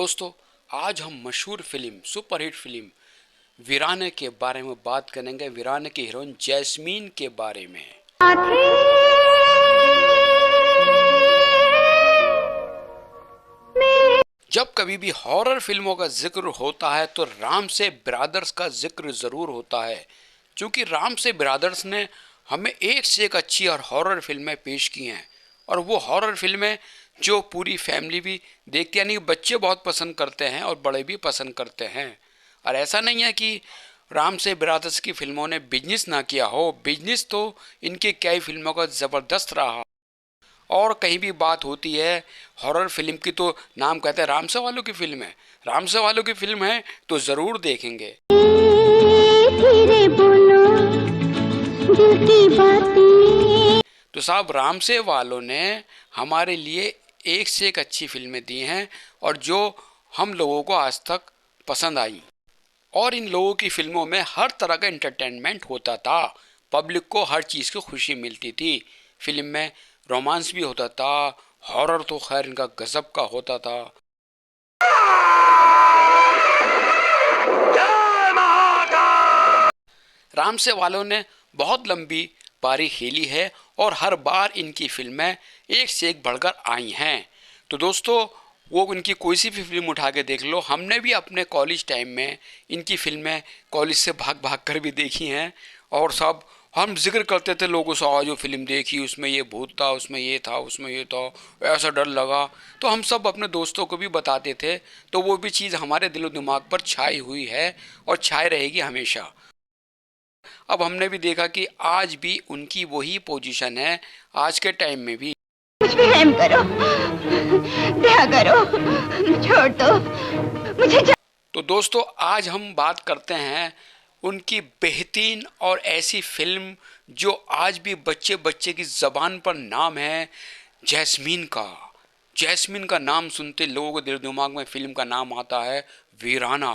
दोस्तों, आज हम मशहूर फिल्म, सुपरहिट फिल्म वीराने के बारे में बात करेंगे। वीराने की हीरोइन जैस्मीन के बारे में। जब कभी भी हॉरर फिल्मों का जिक्र होता है तो रामसे ब्रदर्स का जिक्र जरूर होता है, क्योंकि रामसे ब्रदर्स ने हमें एक से एक अच्छी और हॉरर फिल्में पेश की हैं। और वो हॉरर फिल्में जो पूरी फैमिली भी देखती है, यानी बच्चे बहुत पसंद करते हैं और बड़े भी पसंद करते हैं। और ऐसा नहीं है कि रामसे ब्रदर्स की फिल्मों ने बिजनेस ना किया हो, बिजनेस तो इनकी कई फिल्मों का ज़बरदस्त रहा। और कहीं भी बात होती है हॉरर फिल्म की तो नाम कहते हैं रामसे वालों की फिल्म है, रामसे वालों की फिल्म है तो ज़रूर देखेंगे। धीरे बोलो दिल की बातें। तो साहब, रामसे वालों ने हमारे लिए एक से एक अच्छी फिल्में दी हैं और जो हम लोगों को आज तक पसंद आई। और इन लोगों की फिल्मों में हर तरह का एंटरटेनमेंट होता था, पब्लिक को हर चीज़ की खुशी मिलती थी। फिल्म में रोमांस भी होता था, हॉरर तो खैर इनका गजब का होता था। रामसे वालों ने बहुत लंबी पारी खेली है और हर बार इनकी फिल्में एक से एक बढ़कर आई हैं। तो दोस्तों, वो इनकी कोई सी भी फिल्म उठा के देख लो, हमने भी अपने कॉलेज टाइम में इनकी फिल्में कॉलेज से भाग भाग कर भी देखी हैं। और सब हम जिक्र करते थे लोगों से, आज जो फिल्म देखी उसमें ये भूत था, उसमें ये था, उसमें ये था, ऐसा डर लगा। तो हम सब अपने दोस्तों को भी बताते थे। तो वो भी चीज़ हमारे दिलो दिमाग पर छाई हुई है और छाई रहेगी हमेशा। अब हमने भी देखा कि आज भी उनकी वही पोजीशन है, आज के टाइम में भी। मुझ पे रहम करो, दया करो, छोड़ दो मुझे। तो दोस्तों, आज हम बात करते हैं उनकी बेहतरीन और ऐसी फिल्म जो आज भी बच्चे बच्चे की जबान पर नाम है, जैस्मीन का। जैस्मीन का नाम सुनते लोगों के दिल दिमाग में फिल्म का नाम आता है वीराना।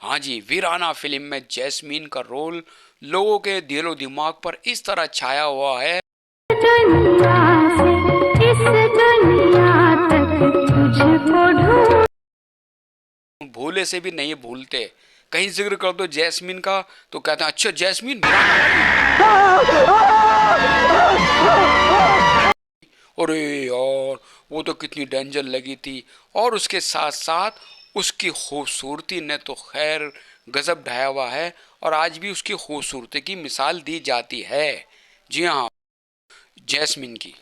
हाँ जी, वीराना फिल्म में जैस्मीन का रोल लोगों के दिलो दिमाग पर इस तरह छाया हुआ है, भूले से भी नहीं भूलते। कहीं जिक्र कर दो जैस्मीन का तो कहते हैं अच्छा जैस्मीन। अरे यार, वो तो कितनी डेंजर लगी थी। और उसके साथ साथ उसकी खूबसूरती ने तो खैर गजब ढाया हुआ है और आज भी उसकी खूबसूरती की मिसाल दी जाती है। जी हाँ, जैस्मीन की।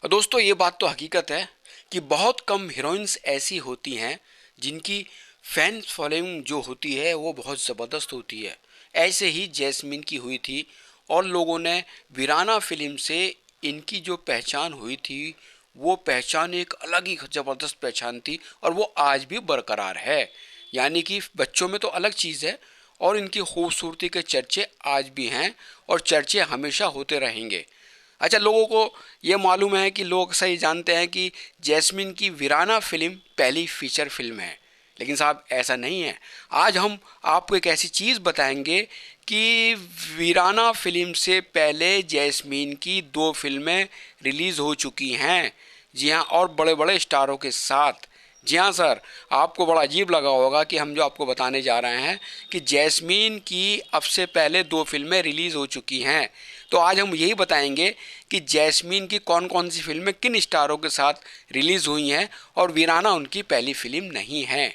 और दोस्तों, ये बात तो हकीकत है कि बहुत कम हीरोइंस ऐसी होती हैं जिनकी फैन फॉलोइंग जो होती है वो बहुत ज़बरदस्त होती है। ऐसे ही जैस्मीन की हुई थी और लोगों ने वीराना फिल्म से इनकी जो पहचान हुई थी वो पहचान एक अलग ही ज़बरदस्त पहचान थी और वो आज भी बरकरार है। यानी कि बच्चों में तो अलग चीज़ है और इनकी खूबसूरती के चर्चे आज भी हैं और चर्चे हमेशा होते रहेंगे। अच्छा, लोगों को ये मालूम है कि लोग सही जानते हैं कि जैस्मीन की वीराना फिल्म पहली फीचर फिल्म है, लेकिन साहब ऐसा नहीं है। आज हम आपको एक ऐसी चीज़ बताएंगे कि वीराना फिल्म से पहले जैस्मीन की 2 फिल्में रिलीज़ हो चुकी हैं। जी हाँ, और बड़े बड़े स्टारों के साथ। जी हाँ सर, आपको बड़ा अजीब लगा होगा कि हम जो आपको बताने जा रहे हैं कि जैस्मीन की अब से पहले 2 फिल्में रिलीज़ हो चुकी हैं। तो आज हम यही बताएंगे कि जैस्मीन की कौन कौन सी फिल्में किन स्टारों के साथ रिलीज़ हुई हैं और वीराना उनकी पहली फिल्म नहीं है।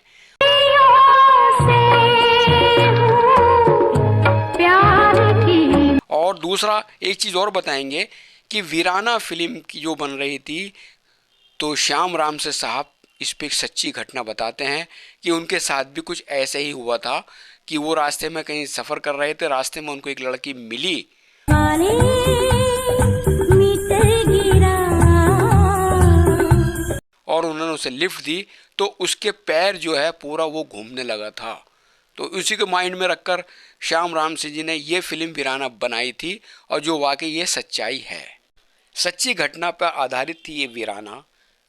और दूसरा एक चीज़ और बताएंगे कि वीराना फिल्म की जो बन रही थी तो श्याम राम से साहब इस पर एक सच्ची घटना बताते हैं कि उनके साथ भी कुछ ऐसे ही हुआ था कि वो रास्ते में कहीं सफ़र कर रहे थे, रास्ते में उनको एक लड़की मिली और उन्होंने उसे लिफ्ट दी तो उसके पैर जो है पूरा वो घूमने लगा था। तो उसी को माइंड में रखकर श्याम राम सिंह जी ने ये फिल्म वीराना बनाई थी और जो वाकई ये सच्चाई है, सच्ची घटना पर आधारित थी ये वीराना।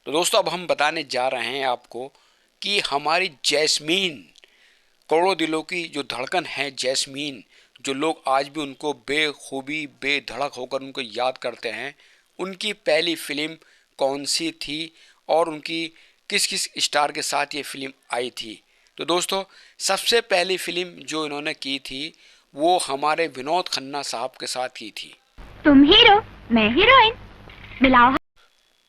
तो दोस्तों, अब हम बताने जा रहे हैं आपको कि हमारी जैस्मीन, करोड़ों दिलों की जो धड़कन है जैस्मीन, जो लोग आज भी उनको बेखूबी बेधड़क होकर उनको याद करते हैं, उनकी पहली फिल्म कौन सी थी और उनकी किस किस स्टार के साथ ये फिल्म आई थी। तो दोस्तों, सबसे पहली फिल्म जो इन्होंने की थी वो हमारे विनोद खन्ना साहब के साथ की थी। तुम हीरो, मैं हीरोइन, मिलाओ।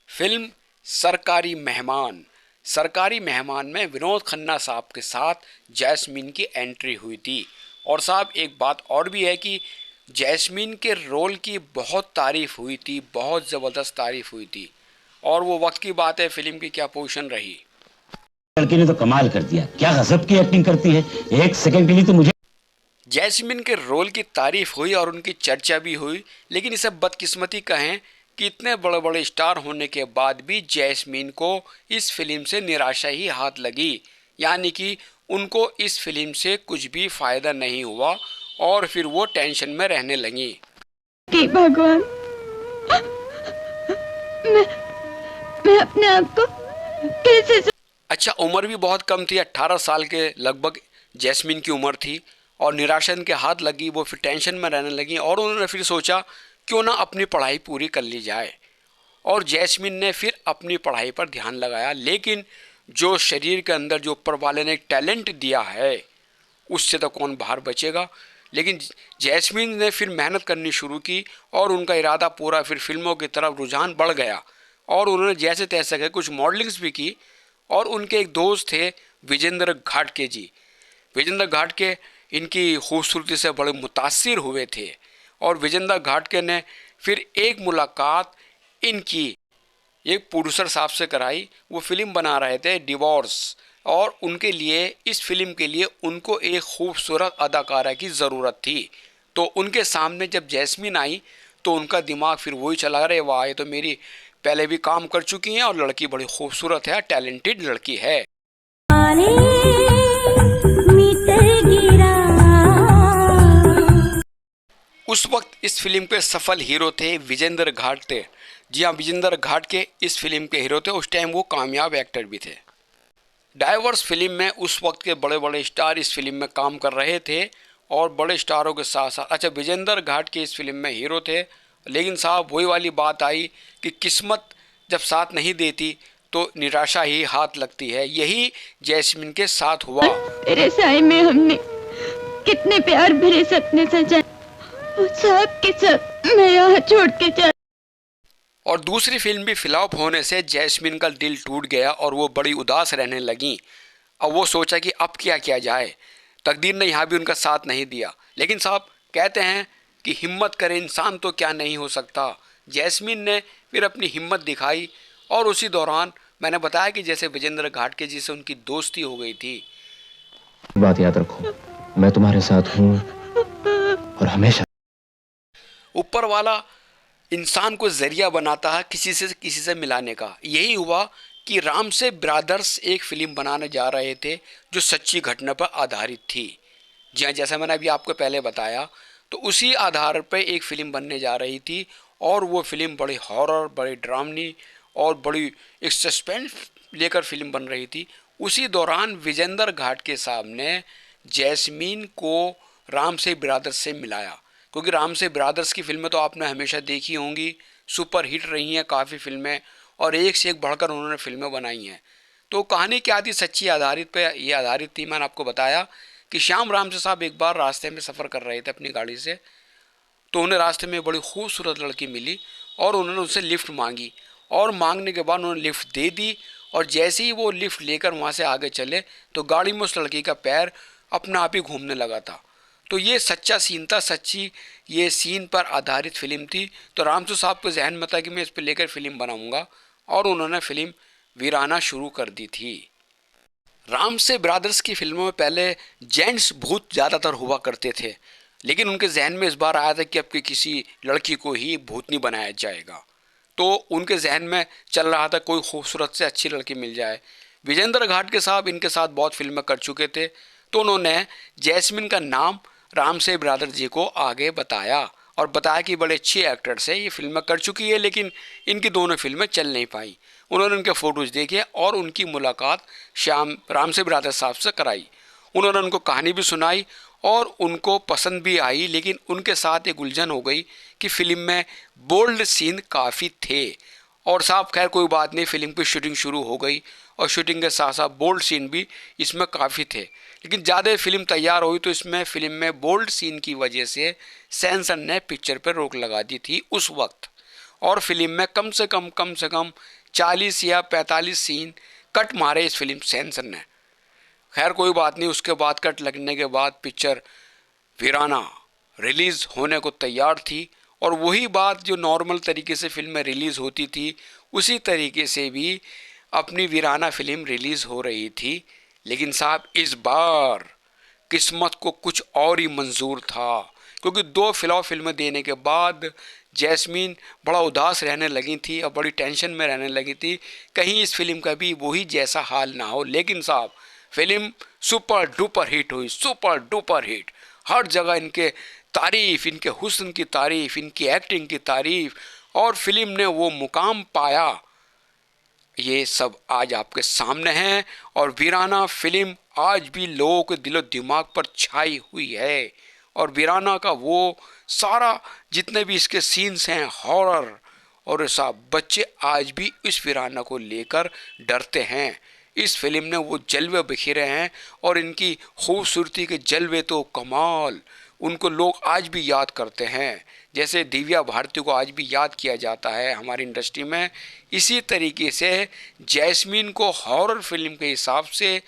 फिल्म सरकारी मेहमान। सरकारी मेहमान में विनोद खन्ना साहब के साथ जैस्मीन की एंट्री हुई थी। और साहब, एक बात और भी है कि जैस्मीन के रोल की बहुत तारीफ हुई थी, बहुत ज़बरदस्त तारीफ हुई थी। और वो वक्त की बात है, फिल्म की क्या पोजीशन रही। लड़की ने तो कमाल कर दिया, क्या गजब की एक्टिंग करती है। एक सेकंड के लिए तो मुझे जैस्मिन के रोल की तारीफ हुई और उनकी चर्चा भी हुई, लेकिन इसे बदकिस्मती कहें कि इतने बड़े बड़े स्टार होने के बाद भी जैस्मिन को इस फिल्म से निराशा ही हाथ लगी। यानी कि उनको इस फिल्म से कुछ भी फायदा नहीं हुआ और फिर वो टेंशन में रहने लगी। कि भगवान, मैं मैं अपने आप को कैसे अच्छा, उम्र भी बहुत कम थी, 18 साल के लगभग जैस्मिन की उम्र थी और निराशा इनके हाथ लगी। वो फिर टेंशन में रहने लगी और उन्होंने फिर सोचा क्यों ना अपनी पढ़ाई पूरी कर ली जाए। और जैस्मिन ने फिर अपनी पढ़ाई पर ध्यान लगाया, लेकिन जो शरीर के अंदर जो ऊपर वाले ने टैलेंट दिया है उससे तो कौन बाहर बचेगा। लेकिन जैस्मिन ने फिर मेहनत करनी शुरू की और उनका इरादा पूरा, फिर फिल्मों की तरफ रुझान बढ़ गया और उन्होंने जैसे तैसे के कुछ मॉडलिंग्स भी की। और उनके एक दोस्त थे विजेंद्र घाटके जी। विजेंद्र घाटके इनकी खूबसूरती से बड़े मुतासिर हुए थे और विजेंद्र घाटके ने फिर एक मुलाकात इनकी एक प्रोड्यूसर साहब से कराई। वो फिल्म बना रहे थे डिवोर्स, और उनके लिए, इस फिल्म के लिए उनको एक खूबसूरत अदाकारा की ज़रूरत थी। तो उनके सामने जब जैस्मिन आई तो उनका दिमाग फिर वही चला, रहे वाह, ये तो मेरी पहले भी काम कर चुकी हैं और लड़की बड़ी खूबसूरत है, टैलेंटेड लड़की है। उस वक्त इस फिल्म के सफल हीरो थे विजेंद्र घाटके। जी हाँ, विजेंद्र घाटके इस फिल्म के हीरो थे। उस टाइम वो कामयाब एक्टर भी थे। डाइवर्स फिल्म में उस वक्त के बड़े बड़े स्टार इस फिल्म में काम कर रहे थे और बड़े स्टारों के साथ साथ, अच्छा, विजेंद्र घाटके इस फिल्म में हीरो थे। लेकिन साहब, वही वाली बात आई कि किस्मत जब साथ नहीं देती तो निराशा ही हाथ लगती है। यही जैस्मिन के साथ हुआ। तेरे साए में हमने कितने प्यार भरे सपने सजाए, वो सब के सब मैं यहाँ छोड़ के जा। और दूसरी फिल्म भी फ्लॉप होने से जैस्मिन का दिल टूट गया और वो बड़ी उदास रहने लगी। अब वो सोचा कि अब क्या किया जाए, तकदीर ने यहाँ भी उनका साथ नहीं दिया। लेकिन साहब, कहते हैं कि हिम्मत करे इंसान तो क्या नहीं हो सकता। जैस्मिन ने फिर अपनी हिम्मत दिखाई और उसी दौरान मैंने बताया कि जैसे विजेंद्र घाटके जी से उनकी दोस्ती हो गई थी। बात याद रखो, मैं तुम्हारे साथ हूँ और हमेशा। ऊपर वाला इंसान को जरिया बनाता है किसी से मिलाने का। यही हुआ कि राम से ब्रदर्स एक फिल्म बनाने जा रहे थे जो सच्ची घटना पर आधारित थी। जी हाँ, जैसा मैंने अभी आपको पहले बताया, तो उसी आधार पर एक फ़िल्म बनने जा रही थी और वो फिल्म बड़ी हॉरर, बड़ी ड्रामनी और बड़ी एक सस्पेंस लेकर फिल्म बन रही थी। उसी दौरान विजेंद्र घाटके साहब ने जैस्मीन को राम से ब्रदर्स से मिलाया, क्योंकि राम से ब्रदर्स की फिल्में तो आपने हमेशा देखी होंगी, सुपर हिट रही हैं काफ़ी फिल्में और एक से एक बढ़कर उन्होंने फिल्में बनाई हैं। तो कहानी क्या थी, सच्ची आधारित पे ये आधारित थी। मैंने आपको बताया कि श्याम राम से साहब एक बार रास्ते में सफ़र कर रहे थे अपनी गाड़ी से, तो उन्हें रास्ते में बड़ी खूबसूरत लड़की मिली और उन्होंने उनसे लिफ्ट मांगी और मांगने के बाद उन्होंने लिफ्ट दे दी। और जैसे ही वो लिफ्ट लेकर वहाँ से आगे चले तो गाड़ी में उस लड़की का पैर अपना आप ही घूमने लगा था। तो ये सच्चा सीन था, सच्ची ये सीन पर आधारित फिल्म थी। तो रामसू साहब को जहन में था कि मैं इस पर लेकर फिल्म बनाऊंगा और उन्होंने फिल्म वीराना शुरू कर दी थी। राम से ब्रदर्स की फिल्मों में पहले जेंट्स भूत ज़्यादातर हुआ करते थे, लेकिन उनके जहन में इस बार आया था कि अब किसी लड़की को ही भूतनी बनाया जाएगा। तो उनके जहन में चल रहा था कोई खूबसूरत से अच्छी लड़की मिल जाए। विजेंद्र घाटके साहब इनके साथ बहुत फिल्में कर चुके थे, तो उन्होंने जैस्मिन का नाम राम से ब्रदर जी को आगे बताया और बताया कि बड़े अच्छे एक्टर्स हैं, ये फिल्में कर चुकी है लेकिन इनकी दोनों फिल्में चल नहीं पाई। उन्होंने उनके फ़ोटोज़ देखे और उनकी मुलाकात श्याम राम से ब्रदर साहब से कराई। उन्होंने उनको कहानी भी सुनाई और उनको पसंद भी आई, लेकिन उनके साथ एक उलझन हो गई कि फिल्म में बोल्ड सीन काफ़ी थे और साहब खैर कोई बात नहीं, फिल्म की शूटिंग शुरू हो गई और शूटिंग के साथ साथ बोल्ड सीन भी इसमें काफ़ी थे। लेकिन ज़्यादा फिल्म तैयार हुई तो इसमें फिल्म में बोल्ड सीन की वजह से सेंसर ने पिक्चर पर रोक लगा दी थी उस वक्त, और फिल्म में कम से कम 40 या 45 सीन कट मारे इस फिल्म सेंसर ने। खैर कोई बात नहीं, उसके बाद कट लगने के बाद पिक्चर वीराना रिलीज़ होने को तैयार थी, और वही बात जो नॉर्मल तरीके से फिल्म रिलीज़ होती थी उसी तरीके से भी अपनी वीराना फिल्म रिलीज़ हो रही थी। लेकिन साहब इस बार किस्मत को कुछ और ही मंजूर था, क्योंकि 2 फ्लॉप फिल्में देने के बाद जैस्मीन बड़ा उदास रहने लगी थी और बड़ी टेंशन में रहने लगी थी, कहीं इस फिल्म का भी वही जैसा हाल ना हो। लेकिन साहब फिल्म सुपर डुपर हिट हुई, सुपर डुपर हिट। हर जगह इनके तारीफ, इनके हुस्न की तारीफ, इनकी एक्टिंग की तारीफ, और फिल्म ने वो मुकाम पाया, ये सब आज आपके सामने है। और वीराना फिल्म आज भी लोगों के दिलो दिमाग पर छाई हुई है, और वीराना का वो सारा जितने भी इसके सीन्स हैं हॉरर, और साहब बच्चे आज भी इस वीराना को लेकर डरते हैं। इस फिल्म ने वो जलवे बिखेरे हैं, और इनकी खूबसूरती के जलवे तो कमाल, उनको लोग आज भी याद करते हैं। जैसे दिव्या भारती को आज भी याद किया जाता है हमारी इंडस्ट्री में, इसी तरीके से जैस्मीन को हॉरर फिल्म के हिसाब से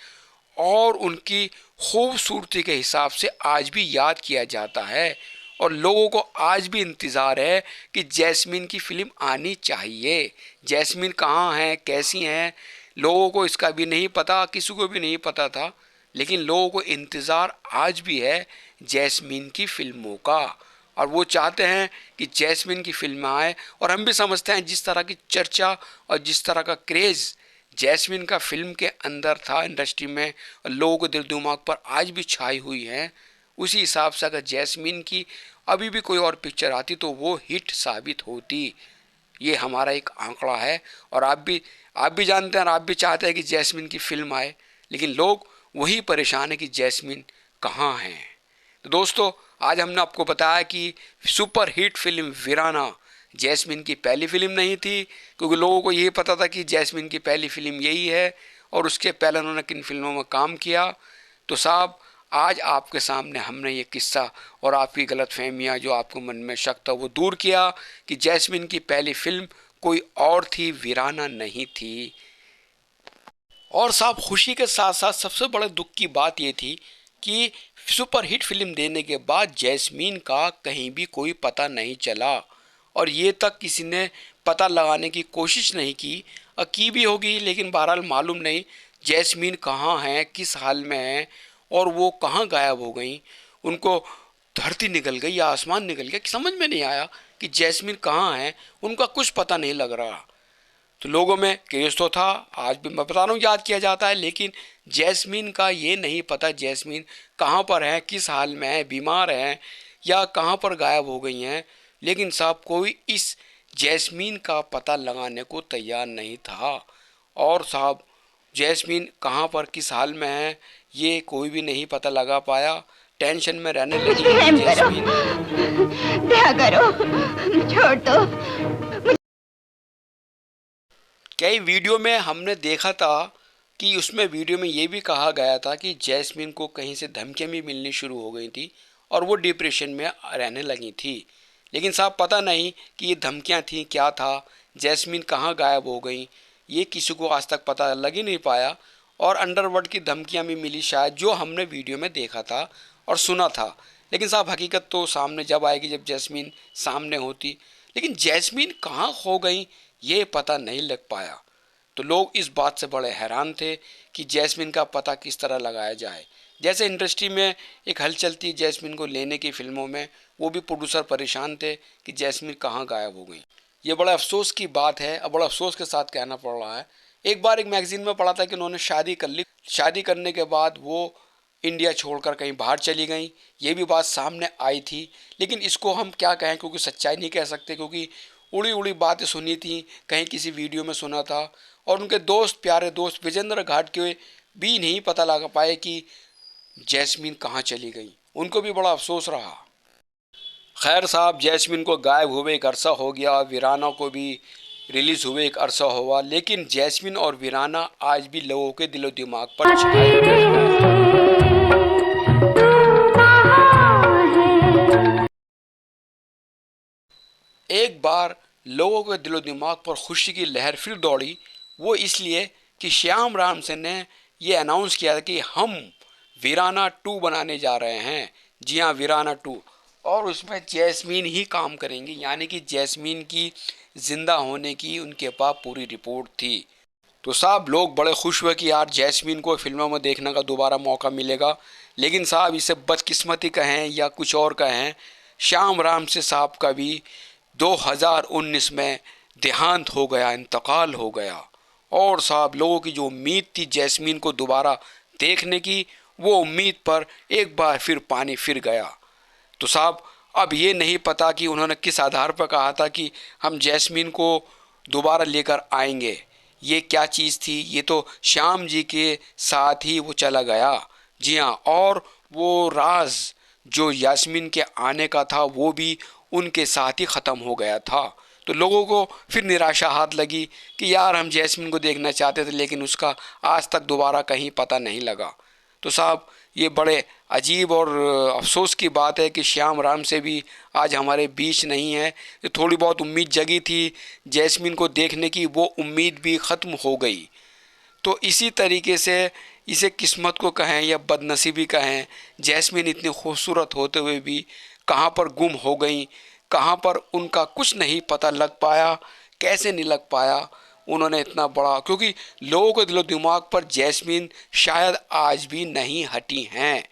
और उनकी खूबसूरती के हिसाब से आज भी याद किया जाता है। और लोगों को आज भी इंतज़ार है कि जैस्मीन की फ़िल्म आनी चाहिए। जैस्मीन कहाँ हैं, कैसी हैं, लोगों को इसका भी नहीं पता, किसी को भी नहीं पता था, लेकिन लोगों को इंतज़ार आज भी है जैस्मीन की फ़िल्मों का, और वो चाहते हैं कि जैस्मीन की फिल्म आए। और हम भी समझते हैं जिस तरह की चर्चा और जिस तरह का क्रेज़ जैस्मीन का फिल्म के अंदर था इंडस्ट्री में, और लोगों के दिल दिमाग पर आज भी छाई हुई है, उसी हिसाब से अगर जैस्मीन की अभी भी कोई और पिक्चर आती तो वो हिट साबित होती। ये हमारा एक आंकड़ा है, और आप भी जानते हैं और आप भी चाहते हैं कि जैस्मीन की फिल्म आए, लेकिन लोग वही परेशान है कि जैस्मीन कहाँ हैं। तो दोस्तों आज हमने आपको बताया कि सुपर हिट फिल्म वीराना जैस्मीन की पहली फिल्म नहीं थी, क्योंकि लोगों को यही पता था कि जैस्मीन की पहली फिल्म यही है, और उसके पहले उन्होंने किन फिल्मों में काम किया। तो साहब आज आपके सामने हमने ये किस्सा और आपकी गलतफहमियां, जो आपको मन में शक था, वो दूर किया कि जैस्मीन की पहली फिल्म कोई और थी, वीराना नहीं थी। और साहब खुशी के साथ साथ सबसे बड़े दुख की बात ये थी कि सुपर हिट फिल्म देने के बाद जैस्मीन का कहीं भी कोई पता नहीं चला, और ये तक किसी ने पता लगाने की कोशिश नहीं की, और की भी होगी लेकिन बहरहाल मालूम नहीं जैस्मीन कहाँ हैं, किस हाल में हैं, और वो कहाँ गायब हो गई। उनको धरती निकल गई या आसमान निकल गया, समझ में नहीं आया कि जैस्मीन कहाँ हैं, उनका कुछ पता नहीं लग रहा। तो लोगों में क्रेज़ तो था, आज भी मैं बता रहा हूँ याद किया जाता है, लेकिन जैस्मीन का ये नहीं पता जैस्मीन कहाँ पर है, किस हाल में है, बीमार हैं या कहाँ पर गायब हो गई हैं। लेकिन साहब कोई इस जैस्मीन का पता लगाने को तैयार नहीं था, और साहब जैस्मीन कहाँ पर किस हाल में है ये कोई भी नहीं पता लगा पाया। टेंशन में रहने लगी रहम करो, जैस्मीन। दया करो, छोड़ दो। कई वीडियो में हमने देखा था कि उसमें वीडियो में ये भी कहा गया था कि जैस्मीन को कहीं से धमकियाँ भी मिलनी शुरू हो गई थी और वो डिप्रेशन में रहने लगी थी। लेकिन साहब पता नहीं कि ये धमकियाँ थी क्या था, जैस्मीन कहाँ गायब हो गई, ये किसी को आज तक पता लग ही नहीं पाया। और अंडरवर्ल्ड की धमकियाँ भी मिली शायद, जो हमने वीडियो में देखा था और सुना था। लेकिन साहब हकीकत तो सामने जब आएगी, जब जैस्मीन सामने होती। लेकिन जैस्मीन कहाँ खो गई ये पता नहीं लग पाया। तो लोग इस बात से बड़े हैरान थे कि जैस्मीन का पता किस तरह लगाया जाए। जैसे इंडस्ट्री में एक हलचल थी जैस्मीन को लेने की फिल्मों में, वो भी प्रोड्यूसर परेशान थे कि जैस्मीन कहाँ गायब हो गई। ये बड़ा अफसोस की बात है और बड़ा अफसोस के साथ कहना पड़ रहा है। एक बार एक मैगजीन में पढ़ा था कि उन्होंने शादी कर ली, शादी करने के बाद वो इंडिया छोड़कर कहीं बाहर चली गई, ये भी बात सामने आई थी। लेकिन इसको हम क्या कहें, क्योंकि सच्चाई नहीं कह सकते, क्योंकि उड़ी उड़ी बातें सुनी थी, कहीं किसी वीडियो में सुना था। और उनके दोस्त, प्यारे दोस्त विजेंद्र घाट के भी नहीं पता लगा पाए कि जैस्मीन कहाँ चली गई, उनको भी बड़ा अफसोस रहा। खैर साहब जैस्मीन को गायब हुए एक अरसा हो गया, वीराना को भी रिलीज हुए एक अरसा हुआ, लेकिन जैस्मिन और वीराना आज भी लोगों के दिलो दिमाग पर छाए हुए हैं। एक बार लोगों के दिलो दिमाग पर खुशी की लहर फिर दौड़ी, वो इसलिए कि श्याम रामसेन ने ये अनाउंस किया था कि हम वीराना 2 बनाने जा रहे हैं। जी हाँ, वीराना 2। और उसमें जैस्मीन ही काम करेंगी, यानी कि जैस्मीन की जिंदा होने की उनके पास पूरी रिपोर्ट थी। तो साहब लोग बड़े खुश हुए कि यार जैस्मीन को फिल्मों में देखने का दोबारा मौका मिलेगा। लेकिन साहब इसे बदकिस्मती कहें या कुछ और कहें, श्याम रामसेन साहब का भी 2019 में देहांत हो गया, इंतकाल हो गया। और साहब लोगों की जो उम्मीद थी जैस्मीन को दोबारा देखने की, वो उम्मीद पर एक बार फिर पानी फिर गया। तो साहब अब ये नहीं पता कि उन्होंने किस आधार पर कहा था कि हम जैस्मीन को दोबारा लेकर आएंगे। ये क्या चीज़ थी, ये तो श्याम जी के साथ ही वो चला गया। जी हाँ, और वो राज जो यास्मीन के आने का था वो भी उनके साथ ही ख़त्म हो गया था। तो लोगों को फिर निराशा हाथ लगी कि यार हम जैस्मिन को देखना चाहते थे, लेकिन उसका आज तक दोबारा कहीं पता नहीं लगा। तो साहब ये बड़े अजीब और अफसोस की बात है कि श्याम राम से भी आज हमारे बीच नहीं है। तो थोड़ी बहुत उम्मीद जगी थी जैस्मिन को देखने की, वो उम्मीद भी ख़त्म हो गई। तो इसी तरीके से इसे किस्मत को कहें या बदनसीबी कहें, जैस्मिन इतनी खूबसूरत होते हुए भी कहाँ पर गुम हो गई, कहाँ पर उनका कुछ नहीं पता लग पाया। कैसे नहीं लग पाया, उन्होंने इतना बड़ा, क्योंकि लोगों के दिलो दिमाग पर जैस्मिन शायद आज भी नहीं हटी हैं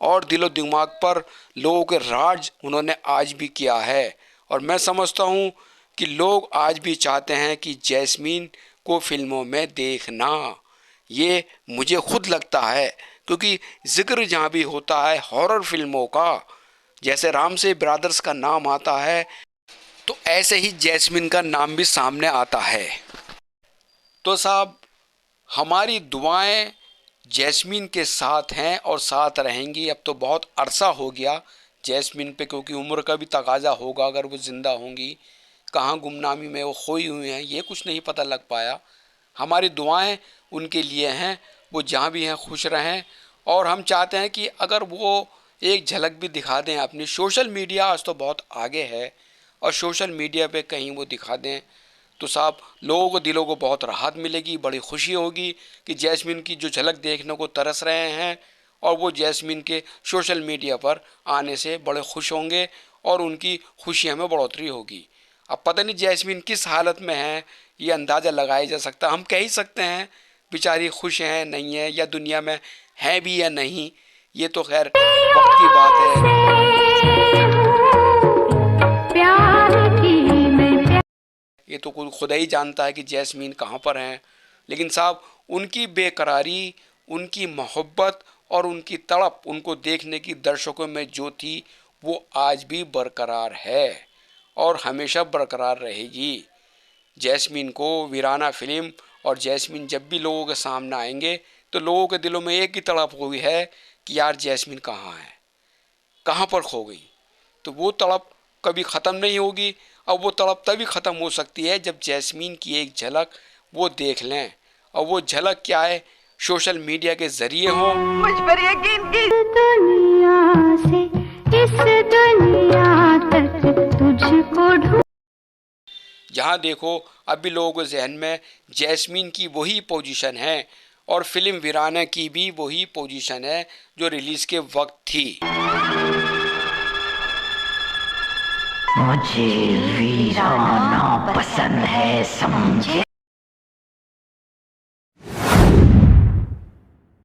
और दिलो दिमाग पर लोगों के राज उन्होंने आज भी किया है। और मैं समझता हूँ कि लोग आज भी चाहते हैं कि जैस्मिन को फिल्मों में देखना। ये मुझे खुद लगता है, क्योंकि जिक्र जहाँ भी होता है हॉरर फिल्मों का, जैसे रामसे ब्रदर्स का नाम आता है, तो ऐसे ही जैस्मिन का नाम भी सामने आता है। तो साहब हमारी दुआएं जैस्मिन के साथ हैं और साथ रहेंगी। अब तो बहुत अरसा हो गया जैस्मिन पे, क्योंकि उम्र का भी तकाजा होगा अगर वो ज़िंदा होंगी। कहाँ गुमनामी में वो खोई हुई हैं ये कुछ नहीं पता लग पाया। हमारी दुआएं उनके लिए हैं, वो जहाँ भी हैं खुश रहें। और हम चाहते हैं कि अगर वो एक झलक भी दिखा दें अपनी, सोशल मीडिया आज तो बहुत आगे है, और सोशल मीडिया पे कहीं वो दिखा दें तो साहब लोगों को, दिलों को बहुत राहत मिलेगी, बड़ी खुशी होगी कि जैस्मिन की जो झलक देखने को तरस रहे हैं और वो जैस्मिन के सोशल मीडिया पर आने से बड़े खुश होंगे और उनकी खुशियों में बढ़ोतरी होगी। अब पता नहीं जैस्मिन किस हालत में है, ये अंदाज़ा लगाया जा सकता। हम कह ही सकते हैं बेचारी खुश हैं नहीं है, या दुनिया में है भी या नहीं, ये तो खैर वक्त की बात है। ये तो खुदा ही जानता है कि जैस्मिन कहाँ पर हैं। लेकिन साहब उनकी बेकरारी, उनकी मोहब्बत और उनकी तड़प उनको देखने की दर्शकों में जो थी वो आज भी बरकरार है और हमेशा बरकरार रहेगी। जैस्मिन को वीराना फिल्म और जैस्मिन जब भी लोगों के सामने आएंगे तो लोगों के दिलों में एक ही तड़प हुई है कि यार जैस्मिन कहाँ है, कहाँ पर खो गई। तो वो तड़प कभी ख़त्म नहीं होगी। अब वो तड़प तभी ख़त्म हो सकती है जब जैस्मिन की एक झलक वो देख लें, और वो झलक क्या है, सोशल मीडिया के ज़रिए हो। मुझ पर यकीन की दुनिया से इस दुनिया तक तुझको ढूंढ, जहाँ देखो अब भी लोगों के जहन में जैस्मिन की वही पोजीशन है और फिल्म वीराना की भी वही पोजीशन है जो रिलीज़ के वक्त थी। मुझे वीराना पसंद है, समझे?